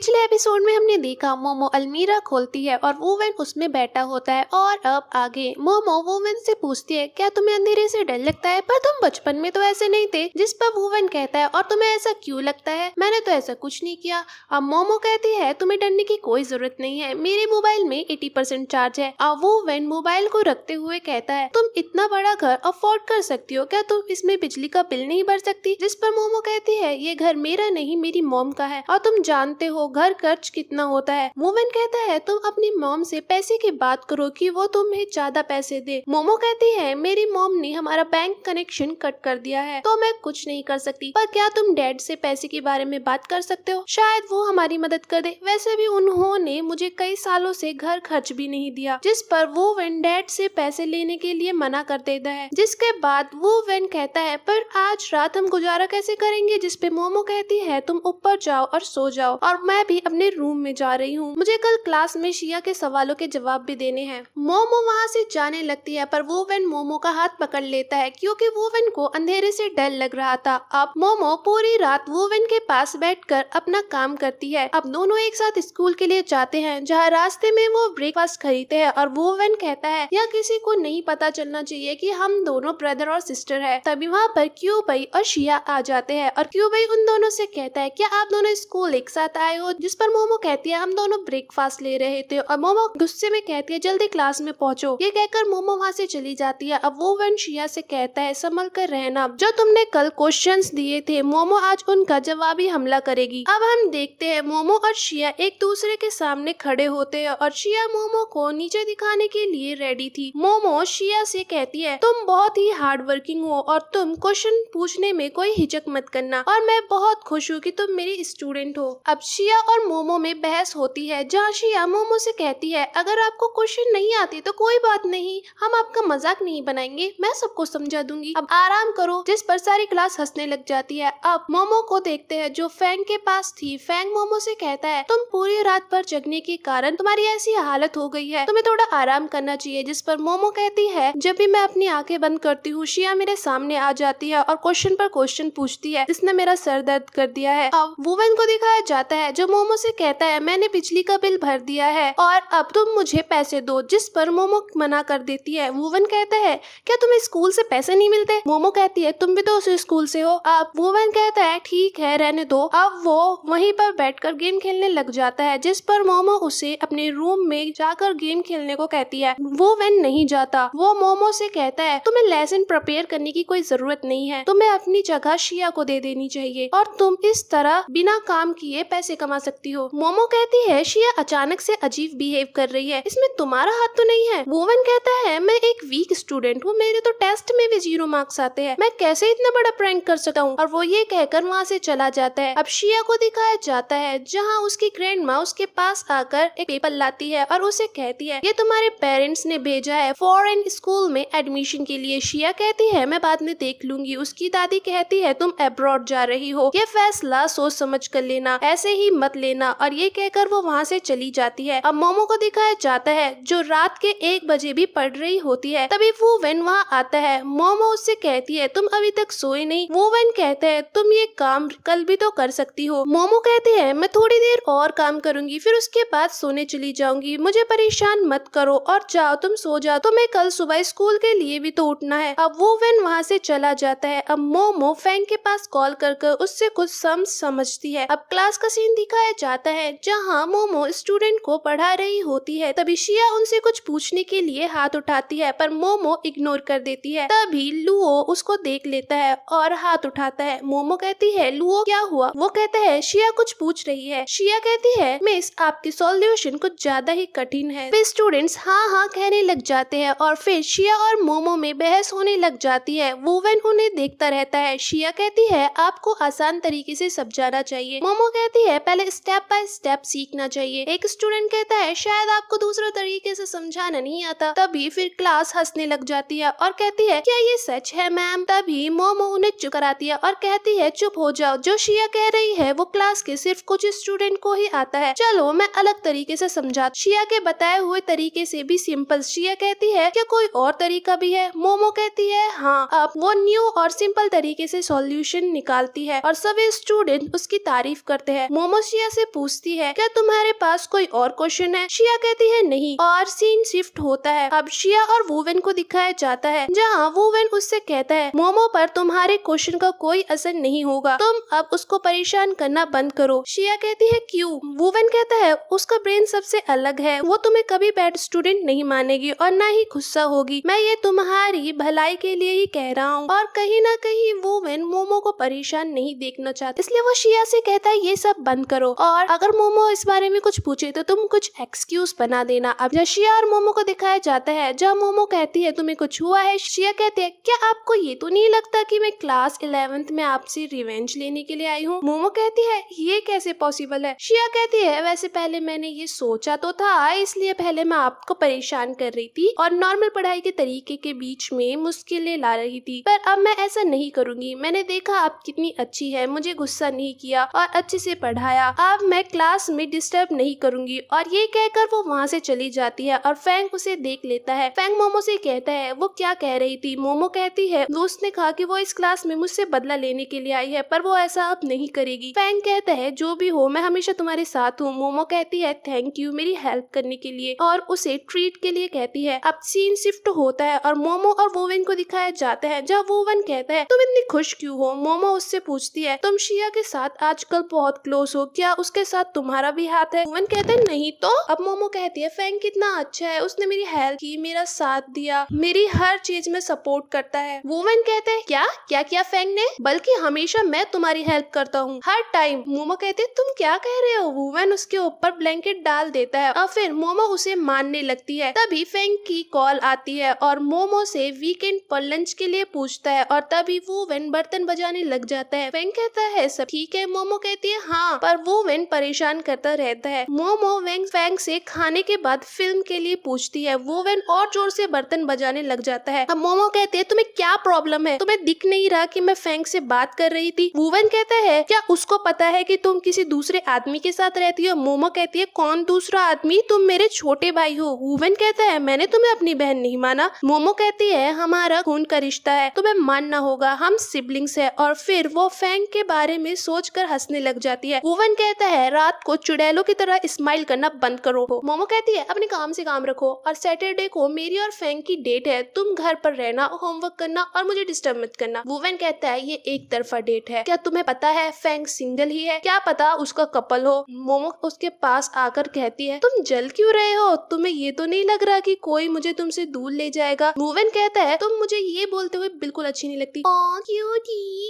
पिछले एपिसोड में हमने देखा मोमो अलमीरा खोलती है और वुवन उसमें बैठा होता है और अब आगे मोमो वुवन से पूछती है क्या तुम्हें अंधेरे से डर लगता है, पर तुम बचपन में तो ऐसे नहीं थे। जिस पर वुवन कहता है और तुम्हें ऐसा क्यों लगता है, मैंने तो ऐसा कुछ नहीं किया। अब मोमो कहती है तुम्हें डरने की कोई जरूरत नहीं है, मेरे मोबाइल में 80% चार्ज है। अब वुवन मोबाइल को रखते हुए कहता है तुम इतना बड़ा घर अफोर्ड कर सकती हो क्या, तुम इसमें बिजली का बिल नहीं भर सकती। जिस पर मोमो कहती है ये घर मेरा नहीं मेरी मॉम का है और तुम जानते हो घर खर्च कितना होता है। वुवन कहता है तुम अपनी मॉम से पैसे की बात करो कि वो तुम्हें ज्यादा पैसे दे। मोमो कहती है मेरी मॉम ने हमारा बैंक कनेक्शन कट कर दिया है तो मैं कुछ नहीं कर सकती, पर क्या तुम डैड से पैसे के बारे में बात कर सकते हो, शायद वो हमारी मदद कर दे। वैसे भी उन्होंने मुझे कई सालों से घर खर्च भी नहीं दिया। जिस पर वुवन डैड से पैसे लेने के लिए मना कर देता है। जिसके बाद वुवन कहता है पर आज रात हम गुजारा कैसे करेंगे। जिस पे मोमो कहती है तुम ऊपर जाओ और सो जाओ और मैं भी अपने रूम में जा रही हूँ, मुझे कल क्लास में शिया के सवालों के जवाब भी देने हैं। मोमो वहाँ से जाने लगती है पर वुवन मोमो का हाथ पकड़ लेता है क्योंकि वुवन को अंधेरे से डर लग रहा था। अब मोमो पूरी रात वुवन के पास बैठकर अपना काम करती है। अब दोनों एक साथ स्कूल के लिए जाते हैं जहाँ रास्ते में वो ब्रेकफास्ट खरीदते हैं और वुवन कहता है यह किसी को नहीं पता चलना चाहिए कि हम दोनों ब्रदर और सिस्टर है। तभी वहाँ पर क्यू भाई और शिया आ जाते हैं और क्यू भाई उन दोनों से कहता है क्या आप दोनों स्कूल एक साथ आए हो। जिस पर मोमो कहती है हम दोनों ब्रेकफास्ट ले रहे थे और मोमो गुस्से में कहती है जल्दी क्लास में पहुंचो। ये कहकर मोमो वहाँ से चली जाती है। अब वुवन शिया से कहता है संभल कर रहना, जो तुमने कल क्वेश्चंस दिए थे मोमो आज उनका जवाबी हमला करेगी। अब हम देखते हैं मोमो और शिया एक दूसरे के सामने खड़े होते हैं और शिया मोमो को नीचे दिखाने के लिए रेडी थी। मोमो शिया से कहती है तुम बहुत ही हार्ड वर्किंग हो और तुम क्वेश्चन पूछने में कोई हिचक मत करना और मैं बहुत खुश हूँ कि तुम मेरी स्टूडेंट हो। अब शिया और मोमो में बहस होती है जहाँ शिया मोमो से कहती है अगर आपको क्वेश्चन नहीं आते तो कोई बात नहीं, हम आपका मजाक नहीं बनाएंगे, मैं सबको समझा दूंगी, अब आराम करो। जिस पर सारी क्लास हंसने लग जाती है। अब मोमो को देखते हैं जो फैंग के पास थी। फैंग मोमो से कहता है तुम पूरी रात पर जगने के कारण तुम्हारी ऐसी हालत हो गई है, तुम्हें थोड़ा आराम करना चाहिए। जिस पर मोमो कहती है जब भी मैं अपनी आंखें बंद करती हूँ शिया मेरे सामने आ जाती है और क्वेश्चन पर क्वेश्चन पूछती है जिसने मेरा सर दर्द कर दिया है। अब वुवन को दिखाया जाता है जो मोमो से कहता है मैंने बिजली का बिल भर दिया है और अब तुम मुझे पैसे दो। जिस पर मोमो मना कर देती है। वुवन कहता है क्या तुम्हें स्कूल से पैसे नहीं मिलते। मोमो कहती है तुम भी तो उस स्कूल से हो। अब वुवन कहता है ठीक है रहने दो। अब वो वहीं पर बैठकर गेम खेलने लग जाता है। जिस पर मोमो उसे अपने रूम में जाकर गेम खेलने को कहती है। वुवन नहीं जाता। वो मोमो से कहता है तुम्हें लेसन प्रिपेयर करने की कोई जरूरत नहीं है, तुम्हें अपनी जगह शिया को दे देनी चाहिए और तुम इस तरह बिना काम किए पैसे कमा सकती हो। मोमो कहती है शिया अचानक से अजीब बिहेव कर रही है, इसमें तुम्हारा हाथ तो नहीं है। वुवन कहता है मैं एक वीक स्टूडेंट हूँ, मेरे तो टेस्ट में भी 0 मार्क्स आते हैं, मैं कैसे इतना बड़ा प्रैंक कर सकता हूँ। और वो ये कहकर वहाँ से चला जाता है। अब शिया को दिखाया जाता है जहाँ उसकी ग्रैंड माँ उसके पास आकर एक पेपर लाती है और उसे कहती है ये तुम्हारे पेरेंट्स ने भेजा है फॉरेन स्कूल में एडमिशन के लिए। शिया कहती है मैं बाद में देख लूंगी। उसकी दादी कहती है तुम अब्रॉड जा रही हो, ये फैसला सोच समझ कर लेना, ऐसे ही मत लेना। और ये कहकर वो वहाँ से चली जाती है। अब मोमो को दिखाया जाता है जो रात के 1 बजे भी पढ़ रही होती है। तभी वुवन वहाँ आता है। मोमो उससे कहती है तुम अभी तक सोए नहीं। वुवन कहता है तुम ये काम कल भी तो कर सकती हो। मोमो कहती है मैं थोड़ी देर और काम करूंगी फिर उसके बाद सोने चली जाऊंगी, मुझे परेशान मत करो और जाओ तुम सो जाओ, तुम्हें कल सुबह स्कूल के लिए भी तो उठना है। अब वुवन वहाँ से चला जाता है। अब मोमो फैंग के पास कॉल कर उससे कुछ समझती है। अब क्लास का सीन दिखाया जाता है जहाँ मोमो स्टूडेंट को पढ़ा रही होती है। तभी शिया उनसे कुछ पूछने के लिए हाथ उठाती है पर मोमो इग्नोर कर देती है। तभी लुओ उसको देख लेता है और हाथ उठाता है। मोमो कहती है लुओ क्या हुआ। वो कहता है शिया कुछ पूछ रही है। शिया कहती है मिस आपकी सॉल्यूशन कुछ ज्यादा ही कठिन है। फिर स्टूडेंट्स हाँ हाँ कहने लग जाते हैं और फिर शिया और मोमो में बहस होने लग जाती है। वुवन उन्हें देखता रहता है। शिया कहती है आपको आसान तरीके से समझाना चाहिए। मोमो कहती है पहले स्टेप बाय स्टेप सीखना चाहिए। एक स्टूडेंट कहता है शायद आपको दूसरे तरीके से समझाना नहीं आता। तभी फिर क्लास हंसने लग जाती है और कहती है क्या ये सच है मैम। तभी मोमो उन्हें चुप कराती है और कहती है चुप हो जाओ, जो शिया कह रही है वो क्लास के सिर्फ कुछ स्टूडेंट को ही आता है, चलो मैं अलग तरीके से समझा। शिया के बताए हुए तरीके से भी सिंपल। शिया कहती है क्या कोई और तरीका भी है। मोमो कहती है हाँ। अब वो न्यू और सिंपल तरीके से सॉल्यूशन निकालती है और सभी स्टूडेंट उसकी तारीफ करते हैं। मोमो शिया से पूछती है क्या तुम्हारे पास कोई और क्वेश्चन है। शिया कहती है नहीं और सीन शिफ्ट होता है। अब शिया और वुवेन को दिखाया जाता है जहाँ वुवेन उससे कहता है मोमो पर तुम्हारे क्वेश्चन का कोई असर नहीं होगा, तुम अब उसको परेशान करना बंद करो। शिया कहती है क्यों। वुवेन कहता है उसका ब्रेन सबसे अलग है, वो तुम्हें कभी बैड स्टूडेंट नहीं मानेगी और ना ही गुस्सा होगी, मैं ये तुम्हारी भलाई के लिए ही कह रहा हूँ। और कहीं ना कहीं वुवेन मोमो को परेशान नहीं देखना चाहती, इसलिए वो शिया से कहता है ये सब बंद करो और अगर मोमो इस बारे में कुछ पूछे तो तुम कुछ एक्सक्यूज बना देना। अब जब शिया और मोमो को दिखाया जाता है जब मोमो कहती है तुम्हें कुछ हुआ है। शिया कहते हैं क्या आपको ये तो नहीं लगता कि मैं क्लास 11th में आपसे रिवेंज लेने के लिए आई हूँ। मोमो कहती है ये कैसे पॉसिबल है। शिया कहती है वैसे पहले मैंने ये सोचा तो था, इसलिए पहले मैं आपको परेशान कर रही थी और नॉर्मल पढ़ाई के तरीके के बीच में मुश्किलें ला रही थी, पर अब मैं ऐसा नहीं करूंगी। मैंने देखा आप कितनी अच्छी है, मुझे गुस्सा नहीं किया और अच्छे से पढ़ाया, अब मैं क्लास में डिस्टर्ब नहीं करूंगी। और ये कहकर वो वहाँ से चली जाती है और फैंग उसे देख लेता है। फैंग मोमो से कहता है वो क्या कह रही थी। मोमो कहती है वो उसने कहा कि वो इस क्लास में मुझसे बदला लेने के लिए आई है, पर वो ऐसा अब नहीं करेगी। फैंग कहता है जो भी हो मैं हमेशा तुम्हारे साथ हूँ। मोमो कहती है थैंक यू मेरी हेल्प करने के लिए और उसे ट्रीट के लिए कहती है। अब सीन शिफ्ट होता है और मोमो और वुवेन को दिखाया जाता है जहाँ वुवेन कहता है तुम इतनी खुश क्यों हो। मोमो उससे पूछती है तुम शिया के साथ आजकल बहुत क्लोज हो, क्या उसके साथ तुम्हारा भी हाथ है। वुवेन कहते हैं नहीं तो। अब मोमो कहती है फैंग कितना अच्छा है, उसने मेरी हेल्प की, मेरा साथ दिया, मेरी हर चीज में सपोर्ट करता है। वुवेन कहते हैं क्या क्या किया फैंग ने, बल्कि हमेशा मैं तुम्हारी हेल्प करता हूँ हर टाइम। मोमो कहते हैं तुम क्या कह रहे हो। वुवेन उसके ऊपर ब्लैंकेट डाल देता है और फिर मोमो उसे मारने लगती है। तभी फैंग की कॉल आती है और मोमो से वीकेंड पर लंच के लिए पूछता है और तभी वुवेन बर्तन बजाने लग जाता है। फैंग कहता है सब ठीक है। मोमो कहती है हाँ, पर वुवेन परेशान करता रहता है। मोमो फैंग से खाने के बाद फिल्म के लिए पूछती है। वुवेन और जोर से बर्तन बजाने लग जाता है। अब मोमो कहते हैं तुम्हें क्या प्रॉब्लम है, तुम्हें दिख नहीं रहा कि मैं फैंग से बात कर रही थी। वुवेन कहता है क्या उसको पता है कि तुम किसी दूसरे आदमी के साथ रहती हो। मोमो कहती है कौन दूसरा आदमी, तुम मेरे छोटे भाई हो। वुवेन कहता है मैंने तुम्हें अपनी बहन नहीं माना। मोमो कहती है हमारा खून का रिश्ता है, तुम्हें मानना होगा, हम सिबलिंग्स है। और फिर वो फैंग के बारे में सोचकर हंसने लग जाती है। वुवेन कहता है रात को चुड़ैलों की तरह स्माइल करना बंद करो। मोमो कहती है अपने काम से काम रखो और सैटरडे को मेरी और फैंग की डेट है, तुम घर पर रहना, होमवर्क करना और मुझे डिस्टर्ब मत करना। वुवेन कहता है ये एक तरफा डेट है, क्या तुम्हें पता है फैंग सिंगल ही है, क्या पता उसका कपल हो। मोमो उसके पास आकर कहती है तुम जल क्यों रहे हो, तुम्हें ये तो नहीं लग रहा कि कोई मुझे तुमसे दूर ले जाएगा। वुवेन कहता है तुम मुझे ये बोलते हुए बिल्कुल अच्छी नहीं लगती।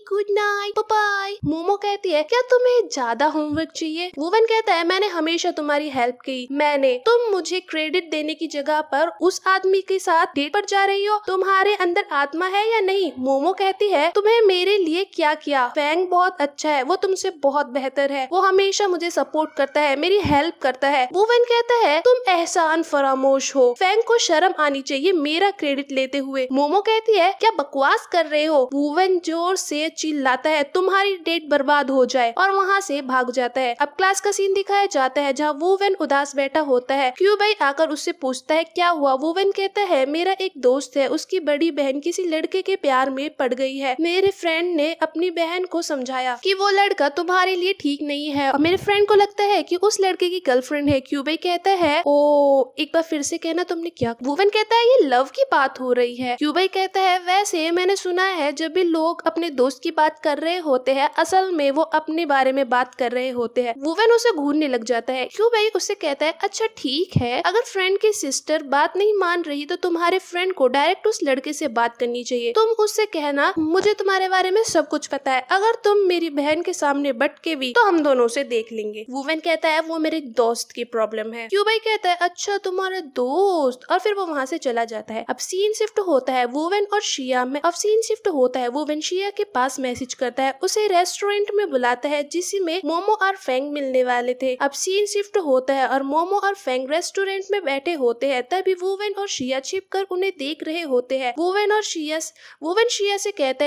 Good night bye. मोमो कहती है क्या तुम्हें ज्यादा होमवर्क चाहिए। वुवेन कहता है मैंने हमेशा तुम्हारी हेल्प की, मैंने, तुम मुझे क्रेडिट देने की जगह पर उस आदमी के साथ डेट पर जा रही हो, तुम्हारे अंदर आत्मा है या नहीं। मोमो कहती है तुम्हें मेरे लिए क्या किया। फैंग बहुत अच्छा है, वो तुमसे बहुत बेहतर है, वो हमेशा मुझे सपोर्ट करता है, मेरी हेल्प करता है। वुवेन कहता है तुम एहसान फरामोश हो, फैंग को शर्म आनी चाहिए मेरा क्रेडिट लेते हुए। मोमो कहती है क्या बकवास कर रहे हो। वुवेन जोर से चिल्लाता है तुम्हारी डेट बर्बाद हो जाए और वहाँ से भाग जाता है। अब क्लास का सीन दिखाया जाता है जहाँ वुवेन उदास बैठा होता है। क्यूबाई आकर उससे पूछता है क्या हुआ। वुवेन कहता है मेरा एक दोस्त है, उसकी बड़ी बहन किसी लड़के के प्यार में पड़ गई है, मेरे फ्रेंड ने अपनी बहन को समझाया कि वो लड़का तुम्हारे लिए ठीक नहीं है और मेरे फ्रेंड को लगता है कि उस लड़के की गर्लफ्रेंड है। क्यूबाई कहता है ओ एक बार फिर से कहना तुमने क्या। वुवेन कहता है ये लव की बात हो रही है। क्यूबाई कहता है वैसे मैंने सुना है जब भी लोग अपने दोस्त की बात कर रहे होते हैं असल में वो अपने बारे में बात कर रहे होते हैं। वुवेन उसे घूरने लग जाता है। क्यूबाई उससे कहता है अच्छा ठीक है, अगर फ्रेंड की सिस्टर बात नहीं मान रही तो तुम्हारे फ्रेंड को डायरेक्ट उस लड़के से बात करनी चाहिए, तुम उससे कहना मुझे तुम्हारे बारे में सब कुछ पता है, अगर तुम मेरी बहन के सामने बटके भी तो हम दोनों से देख लेंगे। वुवेन कहता है वो मेरे दोस्त की प्रॉब्लम है। क्यूबाई कहता है अच्छा तुम्हारा दोस्त, और फिर वो वहाँ से चला जाता है। अब सीन शिफ्ट होता है वुवेन और शिया में। अब सीन शिफ्ट होता है वुवेन शिया के पास मैसेज करता है, उसे रेस्टोरेंट में बुलाता है जिसमें मोमो और फैंग मिलने वाले थे। अब सीन शिफ्ट होता है और मोमो और फैंग रेस्टोरेंट में बैठे होते हैं, तभी वुवेन और शिया छिपकर उन्हें देख रहे होते हैं। वुवेन शिया से कहता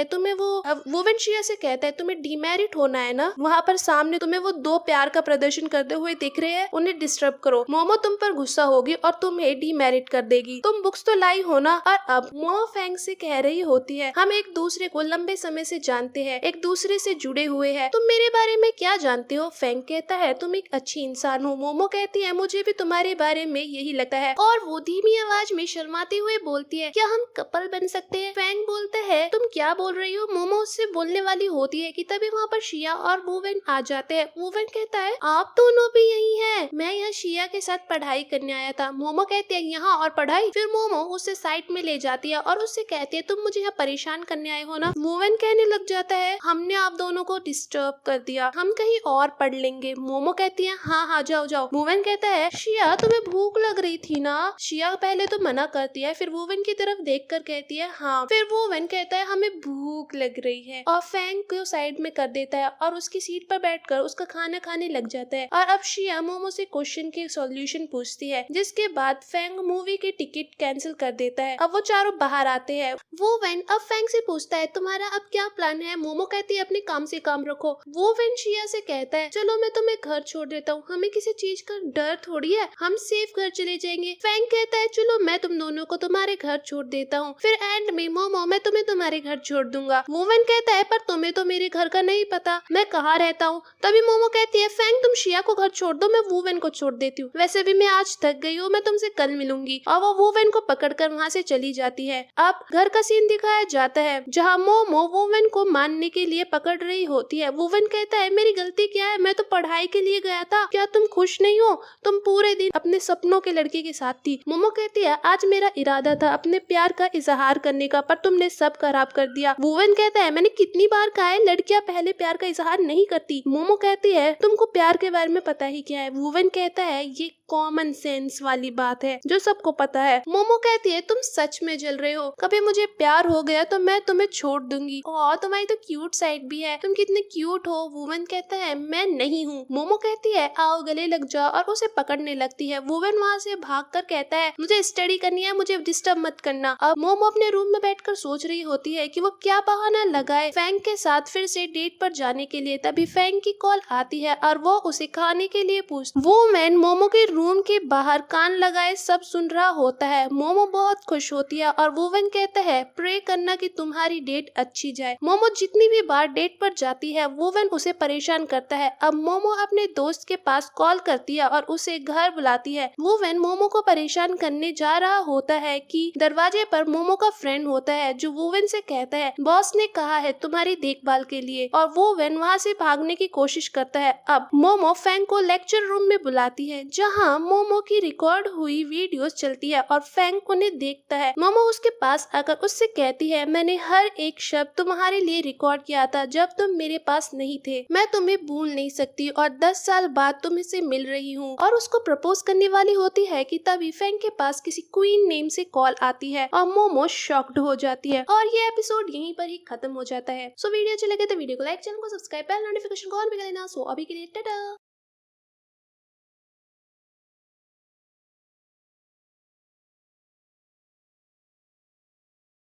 है तुम्हें डीमेरिट होना है ना, वहाँ पर सामने तुम्हें वो दो प्यार का प्रदर्शन करते हुए दिख रहे हैं, उन्हें डिस्टर्ब करो, मोमो तुम पर गुस्सा होगी और तुम्हें डीमेरिट कर देगी, तुम बुक्स तो लाई हो ना। और अब मोमो फैंग से कह रही होती है हम एक दूसरे को लंबे समय से जानते हैं, एक दूसरे से जुड़े हुए हैं, तुम मेरे बारे में क्या जानते बोलते हो? फैंग कहता है तुम एक अच्छी इंसान हो। मोमो कहती है मुझे भी तुम्हारे बारे में यही लगता है, और वो धीमी आवाज में शर्माते हुए बोलती है क्या हम कपल बन सकते हैं? फैंग बोलता है तुम क्या बोल रही हो? मोमो उससे बोलने वाली होती है कि तभी वहाँ पर शिया और वूवेन आ जाते हैं। वूवेन कहता है आप दोनों भी यही हैं, मैं यहाँ शिया के साथ पढ़ाई करने आया था। मोमो कहती है यहाँ और पढ़ाई? फिर मोमो उसे साइड में ले जाती है और उससे कहती है तुम मुझे यहाँ परेशान करने आए हो ना? वूवेन कहने लग जाता है हमने आप दोनों को डिस्टर्ब कर दिया, हम कहीं और पढ़ लेंगे। मोमो कहती है हाँ हाँ जाओ जाओ। वूवेन कहता है शिया तुम्हें भूख लग रही थी ना? शिया पहले तो मना करती है, फिर वूवेन की तरफ देख कर कहती है हाँ। फिर वूवेन कहता है हमें भूख लग रही है, और फैंग को साइड में कर देता है और उसकी सीट पर बैठकर उसका खाना खाने लग जाता है। और अब शिया मोमो से क्वेश्चन के सॉल्यूशन पूछती है, जिसके बाद फैंग मूवी की टिकट कैंसिल कर देता है। अब वो चारों बाहर आते हैं। वूवेन अब फैंग से पूछता है तुम्हारा अब क्या प्लान है? मोमो कहती है अपने काम से काम रखो। वूवेन शिया से कहता है चलो मैं तुम्हें घर छोड़ देता हूँ, हमें किसी चीज का डर थोड़ी है, हम सेफ घर चले जाएंगे। फैंग कहता है चलो मैं तुम दोनों को तुम्हारे घर छोड़ देता हूँ। फिर एंड में मोमो मैं तुम्हें तुम्हारे घर छोड़ दूंगा। वूवेन कहता है पर तुम्हें तो मेरे घर का नहीं पता, मैं कहाँ रहता हूँ। तभी मोमो कहती है फैंग तुम शिया को घर छोड़ दो, मैं वूवेन को छोड़ देती हूँ, वैसे भी मैं आज थक गई हूँ, मैं तुमसे कल मिलूंगी। और वो वूवेन को पकड़कर वहाँ से चली जाती है। अब घर का सीन दिखाया जाता है जहाँ मोमो वूवेन को मारने के लिए पकड़ रही होती है। वूवेन कहता है मेरी गलती क्या है, मैं तो पढ़ाई के लिए गया था, क्या तुम खुश नहीं हो? तुम पूरे दिन अपने सपनों के लड़के के साथ थी। मोमो कहती है आज मेरा इरादा था अपने प्यार का इजहार करने का, पर तुमने सब खराब कर दिया। वूवेन कहता है मैंने कितनी बार कहा है लड़कियां पहले प्यार का इजहार नहीं करती। मोमो कहती है तुमको प्यार के बारे में पता ही क्या है? वूवेन कहता है ये कॉमन सेंस वाली बात है जो सबको पता है। मोमो कहती है तुम सच में जल रहे हो, कभी मुझे प्यार हो गया तो मैं तुम्हें छोड़ दूंगी, और तुम्हारी तो क्यूट साइड भी है, तुम कितने क्यूट हो। वूवेन कहता है मैं नहीं हूँ। मोमो कहती है आओ गले लग जाओ, और उसे पकड़ने लगती है। वूवेन वहाँ से भागकर कहता है मुझे स्टडी करनी है, मुझे डिस्टर्ब मत करना। अब मोमो अपने रूम में बैठकर सोच रही होती है कि वो क्या बहाना लगाए फैंग के साथ फिर से डेट पर जाने के लिए। तभी फैंग की कॉल आती है और वो उसे खाने के लिए पूछती। वूमेन मोमो के रूम के बाहर कान लगाए सब सुन रहा होता है। मोमो बहुत खुश होती है और वूवेन कहता है प्रे करना कि तुम्हारी डेट अच्छी जाए। मोमो जितनी भी बार डेट पर जाती है वूवेन उसे परेशान करता है। अब मोमो अपने दोस्त के पास कॉल करती है और उसे घर बुलाती है। वूवेन मोमो को परेशान करने जा रहा होता है कि दरवाजे पर मोमो का फ्रेंड होता है जो वूवेन से कहता है बॉस ने कहा है तुम्हारी देखभाल के लिए, और वूवेन वहाँ से भागने की कोशिश करता है। अब मोमो फैंग को लेक्चर रूम में बुलाती है जहाँ मोमो की रिकॉर्ड हुई वीडियोस चलती है और फैंग उन्हें देखता है। मोमो उसके पास आकर उससे कहती है मैंने हर एक शब्द तुम्हारे लिए रिकॉर्ड किया था जब तुम मेरे पास नहीं थे, मैं तुम्हें भूल नहीं सकती और 10 साल बाद तुमसे मिल रही हूँ। और उसको प्रपोज करने वाली होती है कि तभी फैंग के पास किसी क्वीन नेम से कॉल आती है और मोमो शॉक्ड हो जाती है। और ये एपिसोड यहीं पर ही खत्म हो जाता है। सो वीडियो अच्छी लगे तो वीडियो को लाइक, चैनल को सब्सक्राइब, बेल नोटिफिकेशन को ऑन भी कर देना। सो अभी के लिए टाटा।